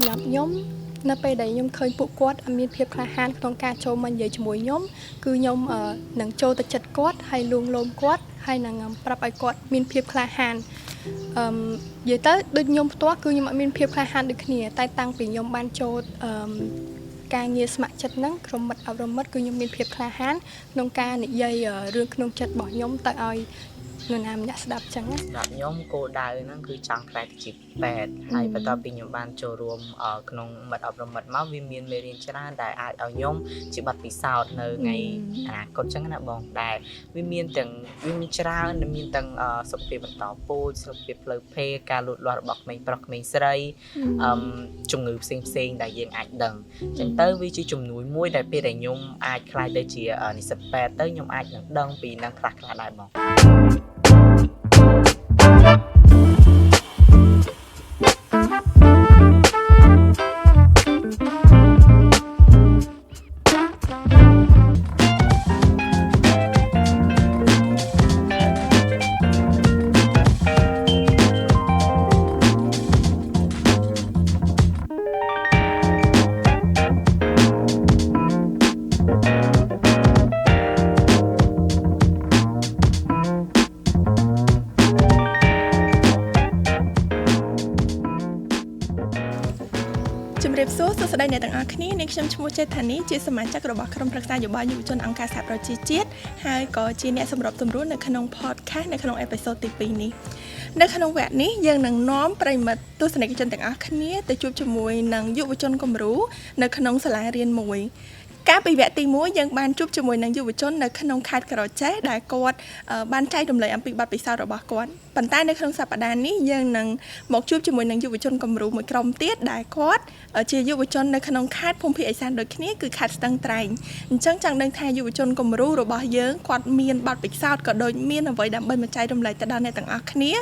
សម្រាប់ខ្ញុំនៅពេលដែលខ្ញុំឃើញពួកគាត់មានភាពក្លាហានក្នុងការចូលមកនិយាយជាមួយខ្ញុំគឺខ្ញុំនឹងចូលទៅចិត្តគាត់ហើយលួងលោមគាត់ហើយនឹងប្រាប់ឲ្យគាត់មានភាពក្លាហាននិយាយទៅដូចខ្ញុំផ្ទាល់គឺខ្ញុំអត់មានភាពក្លាហានដូចគ្នាតែតាំងពីខ្ញុំបានចូលការងារស្ម័គ្រចិត្តហ្នឹងក្រុមមិត្តអប់រំមិត្តគឺខ្ញុំមានភាពក្លាហានក្នុងការនិយាយរឿងក្នុងចិត្តរបស់ខ្ញុំទៅឲ្យនរណាម្នាក់ស្ដាប់ចឹងណាសម្រាប់ខ្ញុំគោលដៅហ្នឹងគឺចង់ខ្លាយទៅជាពេទ្យហើយបន្ទាប់ពីខ្ញុំបានចូលរួមក្នុងមិត្តអប់រំមិត្តមកវាមានមេរៀនច្រើនដែលអាចឲ្យខ្ញុំជាបទពិសោធន៍នៅថ្ងៃអនាគតចឹងណាបងដែលវាមានច្រើនមានទាំងសុខភាពបន្តពូជសុខភាពផ្លូវភេទការលូតលាស់របស់ក្មេងប្រុសក្មេងស្រីជំងឺផ្សេងដែលយើងអាចដឹងចឹងទៅវាជាជំនួយមួយដែលពេលដែលខ្ញុំអាចខ្លាយទៅជានិស្សិតពេទ្យទៅខ្ញុំអាចនឹងដឹងពីនឹងខ្លះដែរបងជំរាបសួរសួស្តីអ្នកទាំងអស់គ្នានាងខ្ញុំឈ្មោះចេតថានីជាសមាជិករបស់ក្រុមប្រឹក្សាយោបល់យុវជនអង្គការសហប្រជាជាតិហើយក៏ជាអ្នកសម្របសម្រួលនៅក្នុង podcast នៅក្នុងអេពីសូតទី2នេះនៅក្នុងវគ្គនេះយើងនឹងនាំប្រិយមិត្តទស្សនិកជនទាំងអស់គ្នាទៅជួបជាមួយនឹងយុវជនគំរូនៅក្នុងសាលារៀនមួយកាលពីវគ្គទី1យើងបានជួបជាមួយនឹងយុវជននៅក្នុងខេត្តក្រចេះដែលគាត់បានចែករំលែកអំពីបទពិសោធន៍របស់គាត់ប៉ុន្តែនៅក្នុងសប្តាហ៍នេះយើងនឹងមកជួបជាមួយនឹងយុវជនគំរូមួយក្រុមទៀតដែលគាត់ជាយុវជននៅក្នុងខេត្តភូមិភាគឦសានដូចគ្នាគឺខេត្តស្ទឹងត្រែងអញ្ចឹងចង់ដឹងថាយុវជនគំរូរបស់យើងគាត់មានបទពិសោធន៍ក៏ដូចមានអ្វីដើម្បីមកចែករំលែកទៅដល់អ្នកទាំងអស់គ្នា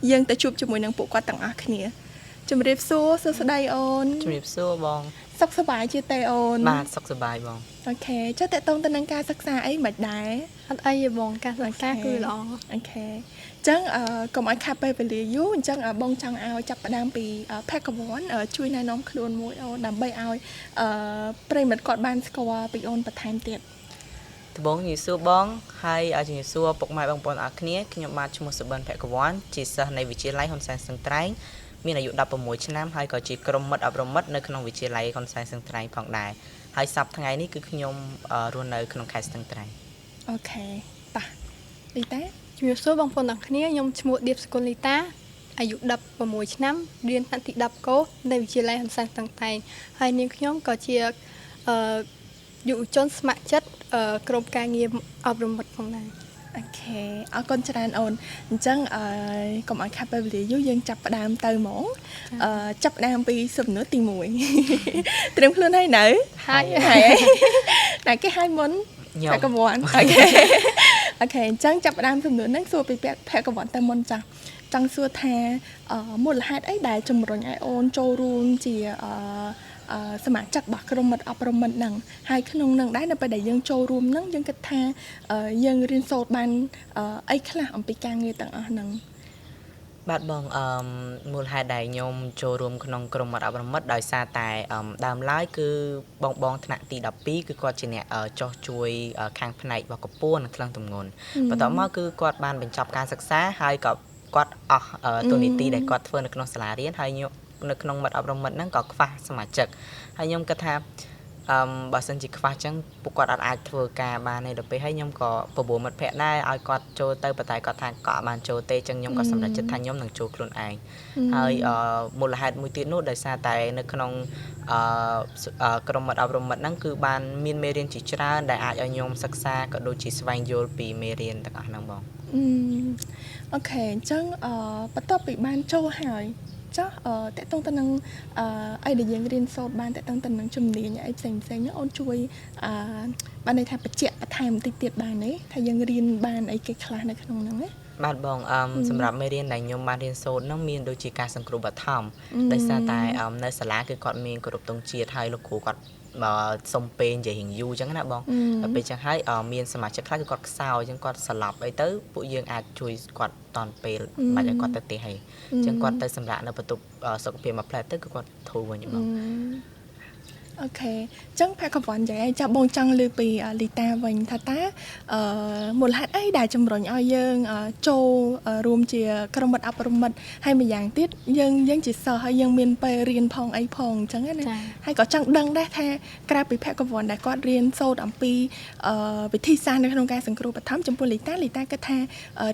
យើងទៅជួបជាមួយនឹងពួកគាត់ទាំងអស់គ្នាជំរាបសួរសួស្តីអូនជំរាបសួរបងសុខសប្បាយជាទេអូនបាទសុខសប្បាយបងអូខេចុះតើតើទៅនឹងការសិក្សាអីមិនដែរអត់អីទេបងការសិក្សាគឺល្អអូខេអញ្ចឹងកុំឲ្យខាត់ពេលវេលាយូរអញ្ចឹងបងចង់ឲ្យចាប់ផ្ដើមពីភគវ័នជួយណែនាំខ្លួនមួយអូនដើម្បីឲ្យប្រិមិត្តគាត់បានស្គាល់ពីអូនបន្ថែមទៀតដំបូងជំរាបសួរបងហើយជំរាបសួរពុកម៉ែបងប្អូនអរគ្នាខ្ញុំបាទឈ្មោះសុបិនភគវ័នជាសិស្សនៃវិទ្យាល័យហ៊ុនសែនស្ទឹងត្រែងមានអាយុ16ឆ្នាំហើយក៏ជាក្រុមមិត្តអប់រំមិត្តនៅក្នុងវិទ្យាល័យហ៊ុនសែនស្ទឹងត្រែងផងដែរហើយសប្តាហ៍ថ្ងៃនេះគឺខ្ញុំរស់នៅក្នុងខេត្តស្ទឹងត្រែងអូខេប៉ះលីតាជំរាបសួរបងប្អូនទាំងគ្នាខ្ញុំឈ្មោះឌៀបសកុលលីតាអាយុ16ឆ្នាំរៀនថ្នាក់ទី10កូនៅវិទ្យាល័យហ៊ុនសែនស្ទឹងត្រែងហើយនាងខ្ញុំក៏ជាយុវជនស្ម័គ្រចិត្តក្រុមការងារអប់រំមិត្តផងដែរអូខេអរគុណច្រើនអូនអញ្ចឹងកុំឲ្យខាត់ពេលវេលាយូរយើងចាប់ផ្ដើមទៅហ្មងចាប់ផ្ដើមពីសំណួរទី1ត្រៀមខ្លួនហើយនៅហើយតែគេឲ្យមុនភគវ័នអូខេអញ្ចឹងចាប់ផ្ដើមសំណួរហ្នឹងសួរពីភគវ័នតែមុនចាស់ចង់សួរថាមូលហេតុអីដែលជំរុញឲ្យអូនចូលរួមជាសមាជិករបស់ក្រុមមិត្តអប់រំមិត្តហ្នឹងហើយក្នុងនឹងដែរនៅពេលដែលយើងចូលរួមហ្នឹងយើងគិតថាយើងរៀនសូត្របានអីខ្លះអំពីការងារទាំងអស់ហ្នឹងបាទបងមូលហេតុដែលខ្ញុំចូលរួមក្នុងក្រុមមិត្តអប់រំមិត្តដោយសារតែដើមឡើយគឺបងថ្នាក់ទី12គឺគាត់ជាអ្នកចោះជួយខាងផ្នែករបស់កម្ពុជានិងក្លឹងទម្ងន់បន្ទាប់មកគឺគាត់បានបញ្ចប់ការសិក្សាហើយក៏គាត់អស់តួនាទីដែលគាត់ធ្វើនៅក្នុងសាលារៀនហើយនៅក្នុងមិត្តអប់រំមិត្តហ្នឹងក៏ខ្វះសមាជិកហើយខ្ញុំគិតថាបើសិនជាខ្វះចឹងពួកគាត់អាចធ្វើការបានទេដល់ពេលហើយខ្ញុំក៏ប្រមូលមិត្តភ័ក្តិដែរឲ្យគាត់ចូលទៅប៉ុន្តែគាត់ថាគាត់អាចបានចូលទេចឹងខ្ញុំក៏សម្រេចចិត្តថាខ្ញុំនឹងចូលខ្លួនឯងហើយមូលហេតុមួយទៀតនោះដោយសារតែនៅក្នុងក្រុមមិត្តអប់រំមិត្តហ្នឹងគឺបានមានមេរៀនជាច្រើនដែលអាចឲ្យខ្ញុំសិក្សាក៏ដូចជាស្វែងយល់ពីមេរៀនទាំងអស់ហ្នឹងបងអូខេអញ្ចឹងបន្ទាប់ពីបានចូលហើយចុះតើតើទៅនឹងអីដែលយើងរៀនសូត្របានតើតើទៅនឹងជំនាញអីផ្សេងអូនជួយបានន័យថាបញ្ជាក់បន្ថែមបន្តិចទៀតបានទេថាយើងរៀនបានអីគេខ្លះនៅក្នុងហ្នឹងណា បាទបងសម្រាប់មេរៀនដែលខ្ញុំបានរៀនសូត្រនោះមានដូចជាការសង្គ្រោះបឋមដោយសារតែនៅសាលាគឺគាត់មានគោរពទង់ជាតិហើយលោកគ្រូគាត់សុំពេលនិយាយរៀងយូរអញ្ចឹងណាបងដល់ពេលអញ្ចឹងហើយមានសមាជិកខ្លះគឺគាត់ខ្សោយអញ្ចឹងគាត់ស្លាប់អីទៅពួកយើងអាចជួយគាត់តនពេលបាច់ឲ្យគាត់ទៅទេហើយអញ្ចឹងគាត់ទៅសម្រាប់នៅបន្ទប់សុខភាពមួយផ្លែទៅគឺគាត់ធូរវិញបងអូខេចឹងផាកវ៉ាន់យ៉ាងឯងចាប់បងចង់លើពីលីតាវិញថាតើមូលហេតុអីដែលជំរុញឲ្យយើងចូលរួមជាក្រុមមិត្តអប់រំមិត្តហើយម្យ៉ាងទៀតយើងជាសិស្សហើយយើងមានពេលរៀនផងអីផងអញ្ចឹងណាហើយក៏ចង់ដឹងដែរថាក្រៅពីផាកវ៉ាន់ដែលគាត់រៀនសូត្រអំពីវិធីសាស្ត្រនៅក្នុងការសង្គ្រោះបឋមចំពោះលីតាគិតថា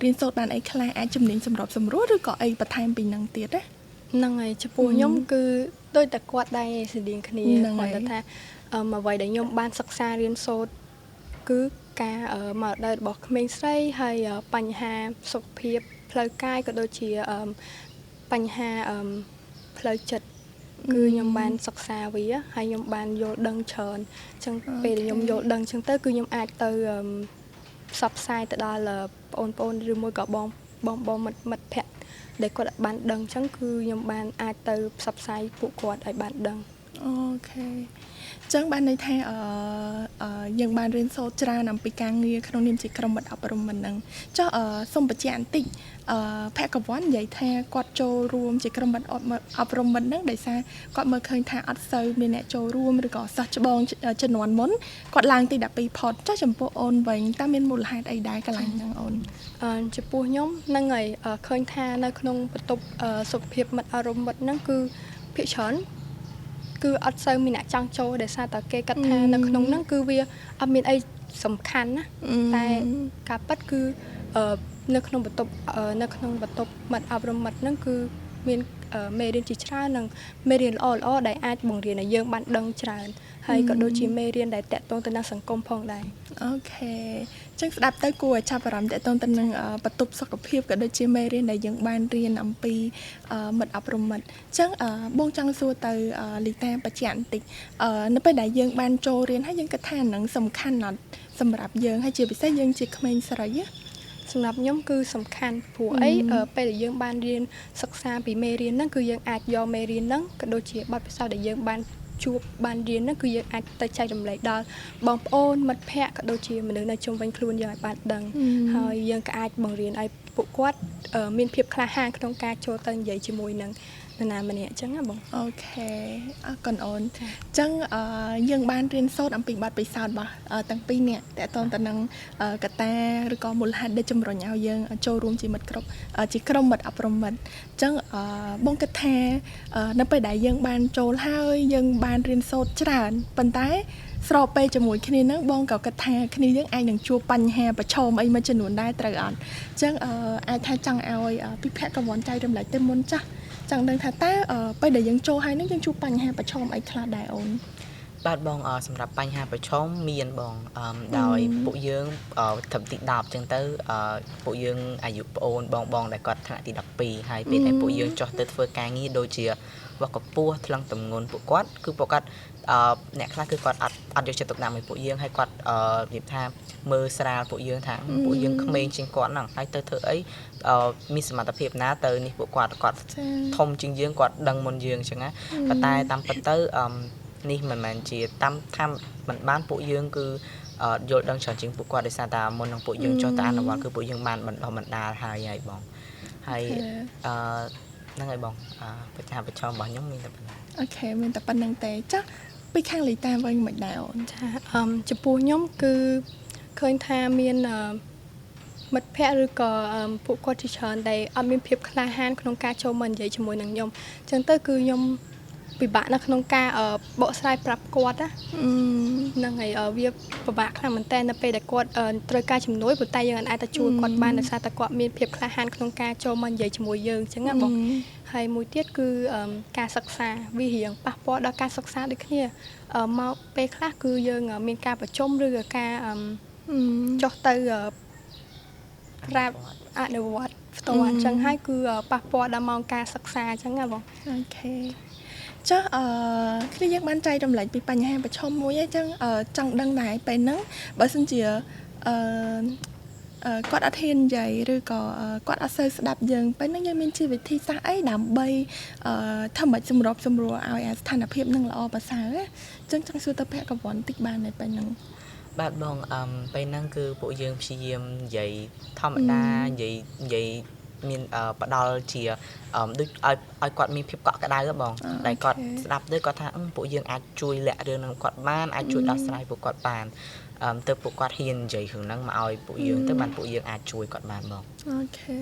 រៀនសូត្របានអីខ្លះអាចជំនាញសម្របសម្រួលឬក៏អីបន្ថែមពីនឹងទៀតណាហ្នឹងហើយចំពោះខ្ញុំគឺដូចតែគាត់ដែរស្តៀងគ្នាគាត់ថាអ្វីដែលខ្ញុំបានសិក្សារៀនសូត្រគឺការមកដល់របស់ក្មេងស្រីហើយបញ្ហាសុខភាពផ្លូវកាយក៏ដូចជាបញ្ហាផ្លូវចិត្តគឺខ្ញុំបានសិក្សាវាហើយខ្ញុំបានយល់ដឹងច្រើនអញ្ចឹងពេលដែលខ្ញុំយល់ដឹងអញ្ចឹងទៅគឺខ្ញុំអាចទៅផ្សព្វផ្សាយទៅដល់បងប្អូនឬមួយក៏បងមិត្តភ័ក្តិដែលគាត់បានដឹងអញ្ចឹងគឺខ្ញុំបានអាចទៅផ្សព្វផ្សាយពួកគាត់ឲ្យបានដឹងអូខេចឹងបានន័យថាយើងបានរៀនសូត្រច្រើនអំពីការងារក្នុងនាមជាក្រុមមិត្តអប់រំមិនហ្នឹងចុះសូមបញ្ជាក់បន្តិចភកវ័ននិយាយថាគាត់ចូលរួមជាក្រុមមិត្តអប់រំមិនហ្នឹងដោយសារគាត់មើលឃើញថាអត់សូវមានអ្នកចូលរួមឬក៏សិស្សច្បងជំនាន់មុនគាត់ឡើងទី12ផុតចុះចំពោះអូនវិញតើមានមូលហេតុអីដែរកន្លែងហ្នឹងអូនចំពោះខ្ញុំហ្នឹងហើយឃើញថានៅក្នុងបន្ទប់សុខភាពមិត្តអប់រំមិត្តហ្នឹងគឺភាគច្រើនគឺអត់សូវមានអ្នកចង់ចូលដោយសារតែគេគិតថានៅក្នុងហ្នឹងគឺវាអត់មានអីសំខាន់ណាតែការពិតគឺនៅក្នុងបន្ទប់មិត្តអប់រំមិត្តហ្នឹងគឺមានមេរៀនជាច្រើននិងមេរៀនល្អដែលអាចបង្រៀនឲ្យយើងបានដឹងច្រើនហើយក៏ដូចជាមេរៀនដែលតាក់ទងទៅនឹងសង្គមផងដែរអូខេចឹងស្ដាប់ទៅគួរឲ្យចាប់អារម្មណ៍តាក់ទងទៅនឹងបន្ទប់សុខភាពក៏ដូចជាមេរៀនដែលយើងបានរៀនអំពីមិត្តអប់រំមិត្តចឹងបងចង់សួរទៅលីតាបច្ចៈបន្តិចនៅពេលដែលយើងបានចូលរៀនហើយយើងគិតថានឹងសំខាន់ណាស់សម្រាប់យើងហើយជាពិសេសយើងជាក្មេងស្រីសម្រាប់ខ្ញុំគឺសំខាន់ព្រោះអីពេលដែលយើងបានរៀនសិក្សាពីមេរៀនហ្នឹងគឺយើងអាចយកមេរៀនហ្នឹងក៏ដូចជាបទពិសោធន៍ដែលយើងបានជួបបានរៀនហ្នឹងគឺយើងអាចទៅចែករំលែកដល់បងប្អូនមិត្តភ័ក្តិក៏ដូចជាមនុស្សនៅជុំវិញខ្លួនយើងឲ្យបានដឹងហើយយើងក៏អាចបង្រៀនឲ្យពួកគាត់មានភាពក្លាហានក្នុងការចូលទៅនិយាយជាមួយនឹងនរណាម្នាក់អញ្ចឹងណាបងអូខេអរគុណអូនអញ្ចឹងយើងបានរៀនសូត្រអំពីបទពិសោធន៍របស់ទាំងពីរនាក់តើតើទៅនឹងកត្តាឬក៏មូលហេតុដែលជំរុញឲ្យយើងចូលរួមជាមិត្តជាក្រុមមិត្តអប់រំមិត្តអញ្ចឹងបងគិតថានៅពេលដែលយើងបានចូលហើយយើងបានរៀនសូត្រច្រើនប៉ុន្តែស្របពេលជាមួយគ្នានឹងបងក៏គិតថាគ្នាយើងអាចនឹងជួបបញ្ហាប្រឈមអីមួយចំនួនដែរត្រូវអត់អញ្ចឹងអាចថាចង់ឲ្យពិភពកវ័នចៃរំលែកទៅមុនចាស់ចង់ដឹងថាតើពេលដែលយើងចូលហើយនឹងយើងជួបបញ្ហាប្រឈមអីខ្លះដែរអូនបាទបងសម្រាប់បញ្ហាប្រឈមមានបងដោយពួកយើងត្រឹមទី10អញ្ចឹងទៅពួកយើងអាយុប្អូនបងដែលគាត់ថ្នាក់ទី12ហើយពេលដែលពួកយើងចុះទៅធ្វើការងារដូចជាវកពស់ថ្លឹងទម្ងន់ពួកគាត់គឺពួកគាត់អ្នកខ្លះគឺគាត់អត់យកចិត្តទុកដាក់ឲ្យពួកយើងហើយគាត់និយាយថាមើលស្រាលពួកយើងថាពួកយើងក្មេងជាងគាត់ហ្នឹងហើយទៅធ្វើអីមានសមត្ថភាពណាទៅនេះពួកគាត់ធំជាងយើងគាត់ដឹងមុនយើងអញ្ចឹងណាប៉ុន្តែតាមពិតទៅនេះមិនមែនជាតាមថាមិនបានពួកយើងគឺយល់ដឹងច្រើនជាងពួកគាត់ដោយសារតែមុននឹងពួកយើងចុះទៅអនុវត្តគឺពួកយើងបានបណ្ដុះបណ្ដាលហើយបងហើយហ្នឹងហើយបងបញ្ហាប្រឈមរបស់ខ្ញុំមានតែប៉ុណ្ណឹងអូខេមានតែប៉ុណ្្នឹងទេចាពីខាងលីតាវិញមិនដែរអូនចាចំពោះខ្ញុំគឺឃើញថាមានមិត្តភ័ក្តិឬក៏ពួកគាត់ជាច្រើនដែលអត់មានភាពក្លាហានក្នុងការចូលមកនិយាយជាមួយនឹងខ្ញុំអញ្ចឹងទៅគឺខ្ញុំពិបាកនៅក្នុងការបកស្រាយប្រាប់គាត់ណាហ្នឹងហើយវាពិបាកខ្លាំងមែនតើនៅពេលដែលគាត់ត្រូវការជំនួយប៉ុន្តែយើងអាចទៅជួយគាត់បានដោយសារតែគាត់មានភាពក្លាហានក្នុងការចូលមកនិយាយជាមួយយើងអញ្ចឹងណាបងហើយមួយទៀតគឺការសិក្សាវារៀងប៉ះពាល់ដល់ការសិក្សាដូចគ្នាមកពេលខ្លះគឺយើងមានការប្រជុំឬក៏ការចុះទៅប្រាប់អនុវត្តផ្ទាល់អញ្ចឹងហើយគឺប៉ះពាល់ដល់ម៉ោងការសិក្សាអញ្ចឹងណាបងអូខេចាគ្នាយើងបានចែករំលែកពីបញ្ហាប្រឈមមួយអញ្ចឹងចង់ដឹងដែរពេលហ្នឹងបើសិនជា គាត់អត់ហ៊ាននិយាយឬក៏គាត់អត់សូវស្ដាប់យើងពេលហ្នឹងយើងមានជាវិធីសាស្ត្រអីដើម្បីធ្វើម៉េចសម្របសម្រួលឲ្យអាស្ថានភាពនឹងល្អប្រសើរអញ្ចឹងចង់សួរទៅភក្ត្រកវ័នតិចបានទេពេលហ្នឹង បាទបងពេលហ្នឹងគឺពួកយើងព្យាយាមនិយាយធម្មតានិយាយមានផ្ដល់ជាដូចឲ្យគាត់មានភាពកក់ក្ដៅហ៎បងតែគាត់ស្ដាប់ទៅគាត់ថាពួកយើងអាចជួយលាក់រឿងហ្នឹងគាត់បានអាចជួយដោះស្រាយពួកគាត់បានទៅពួកគាត់ហ៊ាននិយាយរឿងហ្នឹងមកឲ្យពួកយើងទៅបានពួកយើងអាចជួយគាត់បានបង អូខេ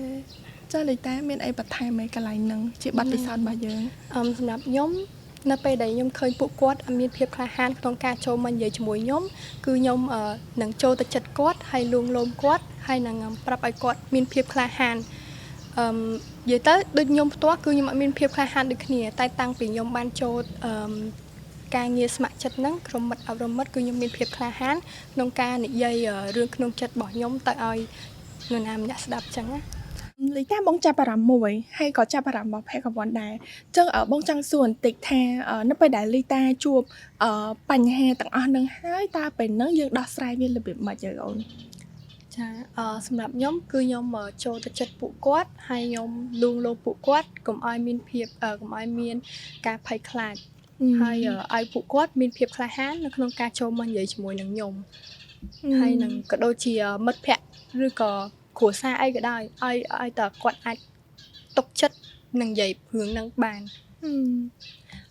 ចាលីតាមានអីបន្ថែមឯកន្លែងហ្នឹងជាបទពិសោធន៍របស់យើង សម្រាប់ខ្ញុំនៅពេលដែលខ្ញុំឃើញពួកគាត់អត់មានភាពក្លាហានក្នុងការចូលមកនិយាយជាមួយខ្ញុំគឺខ្ញុំនឹងចូលទៅចិត្តគាត់ហើយលួងលោមគាត់ហើយនឹងប្រាប់ឲ្យគាត់មានភាពក្លាហាននិយាយទៅដូចខ្ញុំផ្ទាល់គឺខ្ញុំអត់មានភាពក្លាហានដូចគ្នាតែតាំងពីខ្ញុំបានចូលការងារស្ម័គ្រចិត្តហ្នឹងក្រុមមិត្តអប់រំមិត្តគឺខ្ញុំមានភាពក្លាហានក្នុងការនិយាយរឿងក្នុងចិត្តរបស់ខ្ញុំទៅឲ្យនរណាម្នាក់ស្ដាប់ចឹងណា លីតាបងចាប់អារម្មណ៍មួយហើយក៏ចាប់អារម្មណ៍របស់ភក្ត្រកវ័នដែរអញ្ចឹងបងចង់សួរបន្តិចថានៅពេលដែលលីតាជួបបញ្ហាទាំងអស់ហ្នឹងហើយតើពេលហ្នឹងយើងដោះស្រាយវារបៀបម៉េចទៅអូន ចាសម្រាប់ខ្ញុំគឺខ្ញុំចូលទៅចិត្តពួកគាត់ហើយខ្ញុំលួងលោមពួកគាត់កុំឲ្យមានភាពកុំឲ្យមានការភ័យខ្លាចហើយឲ្យពួកគាត់មានភាពក្លាហាននៅក្នុងការចូលមកនិយាយជាមួយនឹងខ្ញុំហើយនឹងក៏ដូចជាមិត្តភ័ក្តិឬក៏គ្រួសារអីក៏ដោយឲ្យតើគាត់អាចទុកចិត្តនឹងនិយាយរឿងហ្នឹងបាន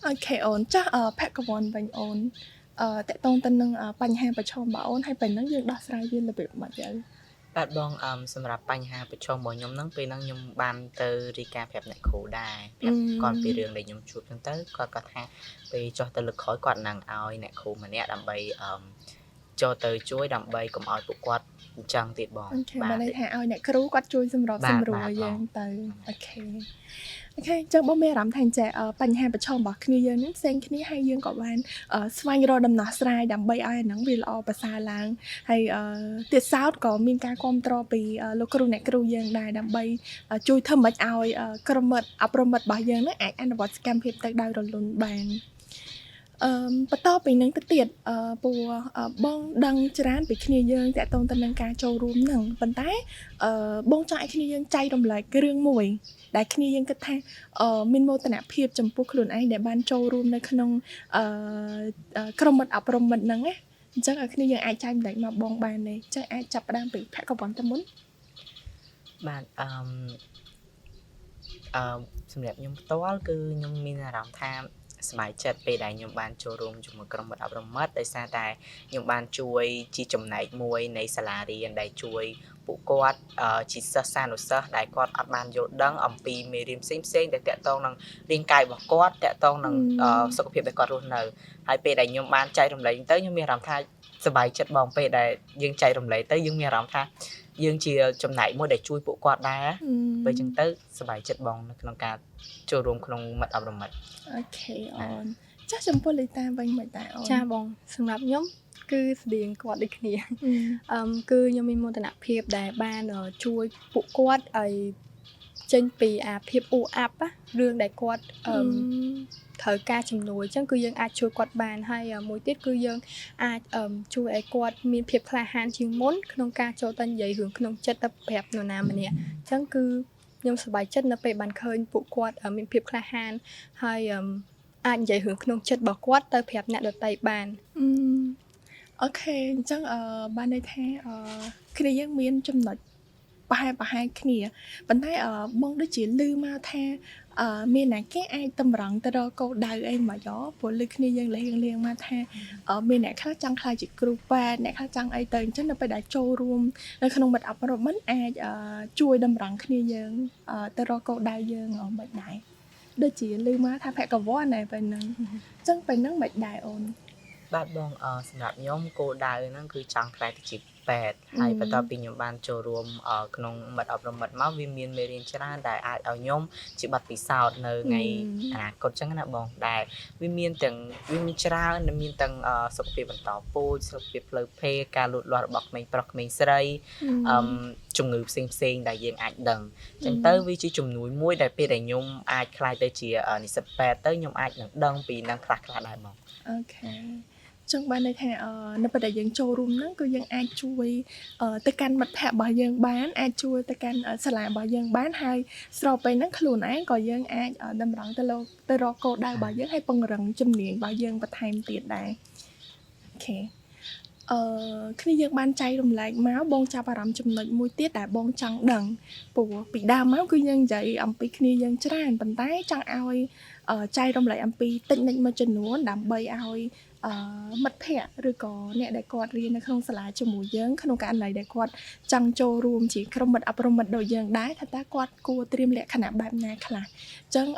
អូខេអូនចាស់ភក្ត្រកវ័នវិញអូនតកតងទៅនឹងបញ្ហាប្រឈមរបស់អូនហើយពេលហ្នឹងយើងដោះស្រាយវារបៀបម៉េចទៅ បាទបងសម្រាប់បញ្ហាប្រឈមរបស់ខ្ញុំហ្នឹងពេលហ្នឹងខ្ញុំបានទៅរីកាប្រាប់អ្នកគ្រូដែរប្រាប់គាត់ពីរឿងដែលខ្ញុំជួបហ្នឹងទៅគាត់ក៏ថាពេលចុះទៅលើកក្រោយគាត់នឹងឲ្យអ្នកគ្រូម្នាក់ដើម្បីចូលទៅជួយដើម្បីកុំឲ្យពួកគាត់អញ្ចឹងទៀតបង អូខេបានន័យថាឲ្យអ្នកគ្រូគាត់ជួយសម្របសម្រួលយើងទៅអូខេអញ្ចឹងបងមានអារម្មណ៍ថាចាបញ្ហាប្រឈមរបស់គ្នាយើងហ្នឹងផ្សេងគ្នាហើយយើងក៏បានស្វែងរកដំណោះស្រាយដើម្បីឲ្យអាហ្នឹងវាល្អប្រសើរឡើងហើយទៀតសោតក៏មានការគ្រប់គ្រងពីលោកគ្រូអ្នកគ្រូយើងដែរដើម្បីជួយធ្វើម៉េចឲ្យក្រុមមិត្តអប់រំមិត្តរបស់យើងហ្នឹងអាចអនុវត្តសកម្មភាពទៅដោយរលូនបានបន្តពីនឹងទៅទៀតព្រោះបងដឹងច្រើនពីគ្នាយើងតាក់ទងទៅនឹងការចូលរួមហ្នឹងប៉ុន្តែបងចង់ឲ្យគ្នាយើងចែករំលែករឿងមួយដែលគ្នាយើងគិតថាមានមោទនភាពចំពោះខ្លួនឯងដែលបានចូលរួមនៅក្នុងក្រុមមិត្តអប់រំមិត្តហ្នឹងណាអញ្ចឹងឲ្យគ្នាយើងអាចចែកម្លែកមកបងបានទេអញ្ចឹងអាចចាប់ផ្ដើមពីភក្ត្រកវ័នទៅមុន បាទសម្រាប់ខ្ញុំផ្ទាល់គឺខ្ញុំមានអារម្មណ៍ថាសប្បាយចិត្តពេលដែលខ្ញុំបានចូលរួមជាមួយក្រុមមិត្តអប់រំមិត្តដោយសារតែខ្ញុំបានជួយជាចំណែកមួយនៃសាលារៀនដែលជួយពួកគាត់ជាសិស្សានុសិស្សដែលគាត់អត់បានយល់ដឹងអំពីមេរៀនផ្សេងៗដែលតាក់ទងនឹងរាងកាយរបស់គាត់តាក់ទងនឹងសុខភាពដែលគាត់រស់នៅហើយពេលដែលខ្ញុំបានចែករំលែកទៅខ្ញុំមានអារម្មណ៍ថាសប្បាយចិត្តបងពេលដែលយើងចែករំលែកទៅយើងមានអារម្មណ៍ថាយើងជាចំណែកមួយដែលជួយពួកគាត់ដែរពេលអញ្ចឹងទៅសប្បាយចិត្តបងនៅក្នុងការចូលរួមក្នុងមិត្តអប់រំមិត្ត អូខេអូនចាស់ចំពោះលីតាវិញមិនដែរអូន ចាបងសម្រាប់ខ្ញុំគឺស្តៀងគាត់ដូចគ្នាគឺខ្ញុំមានមោទនភាពដែលបានជួយពួកគាត់ឲ្យចេញពីអាភាពអ៊ូអាប់រឿងដែលគាត់ត្រូវការជំនួយអញ្ចឹងគឺយើងអាចជួយគាត់បានហើយមួយទៀតគឺយើងអាចជួយឲ្យគាត់មានភាពក្លាហានជាងមុនក្នុងការចូលទៅនិយាយរឿងក្នុងចិត្តទៅប្រាប់នរណាម្នាក់អញ្ចឹងគឺខ្ញុំសប្បាយចិត្តនៅពេលបានឃើញពួកគាត់មានភាពក្លាហានហើយអាចនិយាយរឿងក្នុងចិត្តរបស់គាត់ទៅប្រាប់អ្នកដទៃបាន អូខេអញ្ចឹងបានន័យថាគ្នាយើងមានចំណុចប្រហែលគ្នាប៉ុន្តែបងដូចជាឮមកថាមានអ្នកគេអាចតម្រង់ទៅរកគោលដៅអីមកយោព្រោះឮគ្នាយើងលៀងមកថាមានអ្នកខ្លះចង់ខ្លាចជាគ្រូពេទ្យអ្នកខ្លះចង់អីទៅអញ្ចឹងនៅពេលដែលចូលរួមនៅក្នុងមិត្តអប់រំមិនអាចជួយតម្រង់គ្នាយើងទៅរកគោលដៅយើងមិនដែរដូចជាឮមកថាភក្ត្រកវ័នដែរពេលហ្នឹងអញ្ចឹងពេលហ្នឹងមិនដែរអូន បាទបងសម្រាប់ខ្ញុំគោលដៅហ្នឹងគឺចង់ខ្លាចទៅជាពេទ្យហើយបន្ទាប់ពីខ្ញុំបានចូលរួមក្នុងមិត្តអប់រំមិត្តមកវាមានមេរៀនច្រើនដែលអាចឲ្យខ្ញុំជាបទពិសោធន៍នៅថ្ងៃអនាគតចឹងណាបងដែលវាមានច្រើនមានទាំងសុខភាពបន្តពូជសុខភាពផ្លូវភេទការលូតលាស់របស់ក្មេងប្រុសក្មេងស្រីជំងឺផ្សេងៗដែលយើងអាចដឹងចឹងទៅវាជាជំនួយមួយដែលពេលដែលខ្ញុំអាចខ្លាចទៅជានិស្សិតពេទ្យទៅខ្ញុំអាចនឹងដឹងពីនឹងខ្លះៗដែរបង អូខេ ចឹងបានន័យថានៅពេលដែលយើងចូលរួមហ្នឹងគឺយើងអាចជួយទៅកាន់មិត្តភ័ក្តិរបស់យើងបានអាចជួយទៅកាន់សាលារបស់យើងបានហើយស្របពេលហ្នឹងខ្លួនឯងក៏យើងអាចតម្រង់ទៅរកគោលដៅរបស់យើងហើយពង្រឹងជំនាញរបស់យើងបន្ថែមទៀតដែរអូខេគ្នាយើងបានចែករំលែកមកបងចាប់អារម្មណ៍ចំណុចមួយទៀតដែលបងចង់ដឹងព្រោះពីដើមមកគឺយើងនិយាយអំពីគ្នាយើងច្រើនប៉ុន្តែចង់ឲ្យចែករំលែកអំពីតិចនិចមួយចំនួនដើម្បីឲ្យមិត្តភ័ក្តិឬក៏អ្នកដែលគាត់រៀននៅក្នុងសាលាជាមួយយើងក្នុងករណីដែលគាត់ចង់ចូលរួមជាក្រុមមិត្តអប់រំមិត្តដូចយើងដែរថាតើគាត់គួរត្រៀមលក្ខណៈបែបណាខ្លះអញ្ចឹង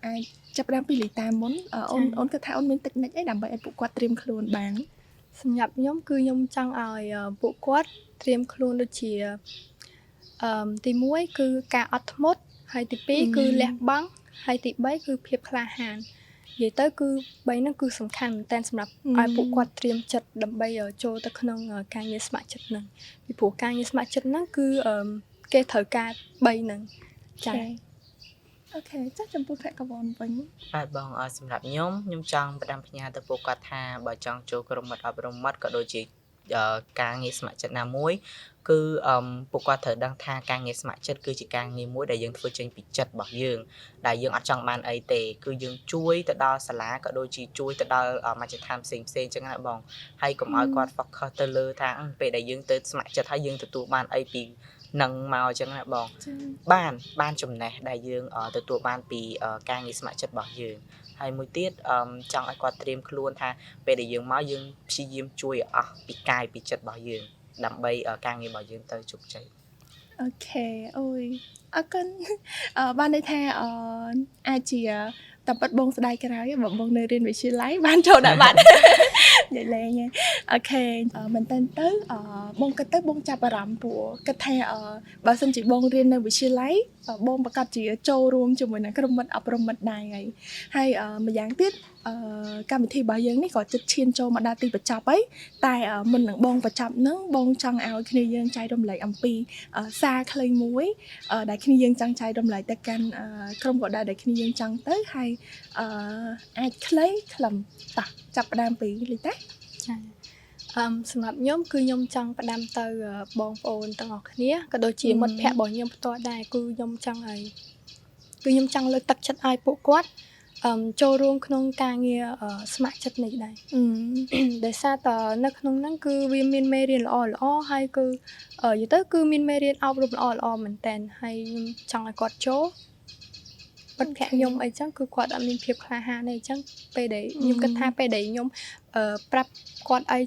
អាចចាប់ផ្ដើមពីលីតាមុនអូនគិតថាអូនមានតិចនិចអីដើម្បីឲ្យពួកគាត់ត្រៀមខ្លួនបាន សម្រាប់ខ្ញុំគឺខ្ញុំចង់ឲ្យពួកគាត់ត្រៀមខ្លួនដូចជាទី1គឺការអត់ធ្មត់ហើយទី2គឺលះបង់ហើយទី3គឺភាពក្លាហាននិយាយទៅគឺ3ហ្នឹងគឺសំខាន់មែនតើសម្រាប់ឲ្យពួកគាត់ត្រៀមចិត្តដើម្បីចូលទៅក្នុងការងារស្ម័គ្រចិត្តហ្នឹងពីព្រោះការងារស្ម័គ្រចិត្តហ្នឹងគឺគេត្រូវការ3ហ្នឹងចា៎ អូខេចាស់ចំពោះភក្តិវ័នវិញ បាទបងសម្រាប់ខ្ញុំចង់ផ្ដាំផ្ញើទៅពួកគាត់ថាបើចង់ចូលក្រុមមិត្តអប់រំមិត្តក៏ដូចជាការងារស្ម័គ្រចិត្តណាមួយគឺពួកគាត់ត្រូវដឹងថាការងារស្ម័គ្រចិត្តគឺជាការងារមួយដែលយើងធ្វើចេញពីចិត្តរបស់យើងដែលយើងអត់ចង់បានអីទេគឺយើងជួយទៅដល់សាលាក៏ដូចជាជួយទៅដល់មជ្ឈដ្ឋានផ្សេងៗចឹងណាបងហើយកុំឲ្យគាត់ focus ទៅលើថាពេលដែលយើងទៅស្ម័គ្រចិត្តហើយយើងទទួលបានអីពីនឹងមកអញ្ចឹងណាបងបានចំណេះដែលយើងទទួលបានពីការងារស្ម័គ្រចិត្តរបស់យើងហើយមួយទៀតចង់ឲ្យគាត់ត្រៀមខ្លួនថាពេលដែលយើងមកយើងព្យាយាមជួយអស់ពីកាយពីចិត្តរបស់យើងដើម្បីការងាររបស់យើងទៅជោគជ័យ អូខេអូយអរគុណបានន័យថាអាចជាតែប៉ិតបងស្ដាយក្រោយបើបងនៅរៀនវិទ្យាល័យបានចូលដាក់បាត់និយាយលេងអូខេមែនតើទៅបងគិតទៅបងចាប់អារម្មណ៍ព្រោះគិតថាបើសិនជាបងរៀននៅវិទ្យាល័យបងប្រកាសជាចូលរួមជាមួយនឹងក្រុមមិត្តអប់រំមិត្តដែរហើយម្យ៉ាងទៀតកម្មវិធីរបស់យើងនេះក៏ជិតឈានចូលមកដល់ទីបញ្ចប់ហើយតែមុននឹងបងបញ្ចប់ហ្នឹងបងចង់ឲ្យគ្នាយើងចែករំលែកអំពីសារខ្លីមួយដែលគ្នាយើងចង់ចែករំលែកទៅកាន់ក្រុមក៏ដែរដែលគ្នាយើងចង់ទៅហើយអាចខ្លីខ្លឹមតោះចាប់ផ្ដើមពីលីតា ចា៎សម្រាប់ខ្ញុំគឺខ្ញុំចង់ផ្ដាំទៅបងប្អូនទាំងអស់គ្នាក៏ដូចជាមិត្តភ័ក្តិរបស់ខ្ញុំផ្ទាល់ដែរគឺខ្ញុំចង់លើកទឹកចិត្តឲ្យពួកគាត់ចូលរួមក្នុងការងារស្ម័គ្រចិត្តនេះដែរដោយសារតនៅក្នុងហ្នឹងគឺវាមានមេរៀនល្អហើយគឺនិយាយទៅគឺមានមេរៀនអប់រំល្អមែនតើហើយខ្ញុំចង់ឲ្យគាត់ចូលមិត្តភ័ក្តិខ្ញុំអីចឹងគឺគាត់អត់មានភាពក្លាហានទេអញ្ចឹងពេលដែលខ្ញុំគិតថាពេលដែលខ្ញុំប្រាប់គាត់ឲ្យ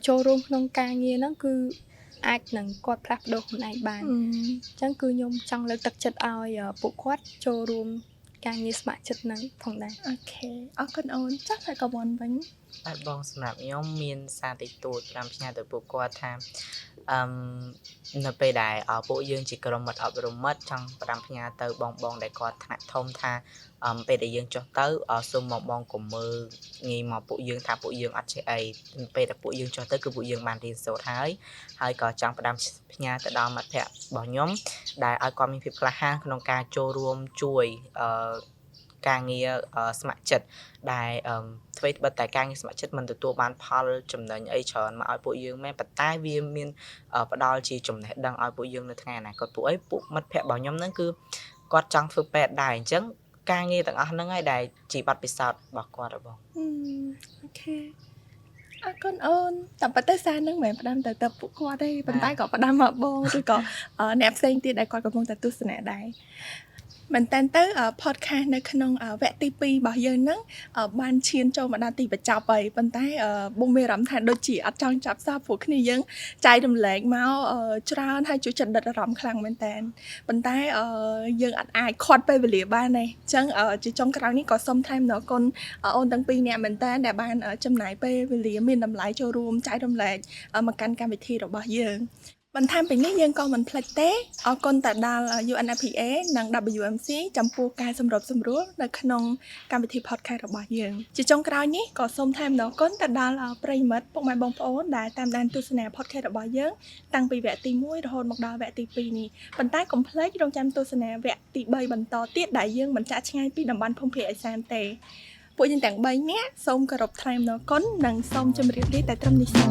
ចូលរួមក្នុងការងារហ្នឹងគឺអាចនឹងគាត់ផ្លាស់ប្ដូរខ្លួនឯងបានអញ្ចឹងគឺខ្ញុំចង់លើកទឹកចិត្តឲ្យពួកគាត់ចូលរួមការងារស្ម័គ្រចិត្តហ្នឹងផងដែរ អូខេអរគុណអូនចាស់តែកវ៉ាន់វិញ បាទបងសម្រាប់ខ្ញុំមានសារតិចតួចតាមផ្ញើទៅពួកគាត់ថានៅពេលដែលពួកយើងជាក្រុមមិត្តអប់រំមិត្តចង់ផ្ដាំផ្ញើទៅបងដែលគាត់ថ្នាក់ធំថាពេលដែលយើងចុះទៅសូមមកបងកុំមើលងាយមកពួកយើងថាពួកយើងអត់ចេះអីពេលដែលពួកយើងចុះទៅគឺពួកយើងបានរៀនសូត្រហើយក៏ចង់ផ្ដាំផ្ញើទៅដល់មិត្តភ័ក្តិរបស់ខ្ញុំដែលឲ្យគាត់មានភាពក្លាហានក្នុងការចូលរួមជួយការងារស្ម័គ្រចិត្តដែលអ្វីត្បិតតែការងារស្ម័គ្រចិត្តមិនទទួលបានផលចំណេញអីច្រើនមកឲ្យពួកយើងមែនប៉ុន្តែវាមានផ្ដល់ជាចំណេះដឹងឲ្យពួកយើងនៅថ្ងៃអនាគតពួកមិត្តភ័ក្តិរបស់ខ្ញុំហ្នឹងគឺគាត់ចង់ធ្វើពេទ្យដែរអញ្ចឹងការងារទាំងអស់ហ្នឹងហើយដែលជាបទពិសោធន៍របស់គាត់បងអូខេអរគុណអូនតែប៉ុន្តែសារហ្នឹងមិនមែនផ្ដាំទៅពួកគាត់ទេប៉ុន្តែក៏ផ្ដាំមកបងឬក៏អ្នកផ្សេងទៀតដែលគាត់កំពុងតែទស្សនាដែរមែនតើទៅ podcast នៅក្នុងវគ្គទី2របស់យើងហ្នឹងបានឈានចូលមកដល់ទីបញ្ចប់ហើយប៉ុន្តែបងមានអារម្មណ៍ថាដូចជាអត់ចង់ចាប់សោះព្រោះគ្នាយើងចែករំលែកមកច្រើនហើយជួយចិត្តដិតអារម្មណ៍ខ្លាំងមែនតើប៉ុន្តែយើងអត់អាចខាត់ពេលវេលាបានទេអញ្ចឹងជាចុងក្រោយនេះក៏សូមថ្លែងអំណរគុណអូនទាំងពីរអ្នកមែនតើដែលបានចំណាយពេលវេលាមានតម្លៃចូលរួមចែករំលែកមកកាន់កម្មវិធីរបស់យើងបន្ថែមពីនេះយើងក៏មិនភ្លេចទេអរគុណទៅដល់ UNFPA និង WMC ចំពោះការសម្របសម្រួលនៅក្នុងកម្មវិធី podcast របស់យើងជាចុងក្រោយនេះក៏សូមថ្លែងអំណរគុណទៅដល់ប្រិយមិត្តពុកម៉ែបងប្អូនដែលតាមដានទស្សនា podcast របស់យើងតាំងពីវគ្គទី1រហូតមកដល់វគ្គទី2នេះប៉ុន្តែកុំភ្លេចរងចាំទស្សនាវគ្គទី3បន្តទៀតដែលយើងមិនចាក់ឆ្ងាយពីតំបន់ភូមិភាគឦសានទេ ពួកយើងទាំង3នាក់សូមគោរពថ្លែងអំណរគុណនិងសូមជម្រាបលាតែត្រឹមនេះសិន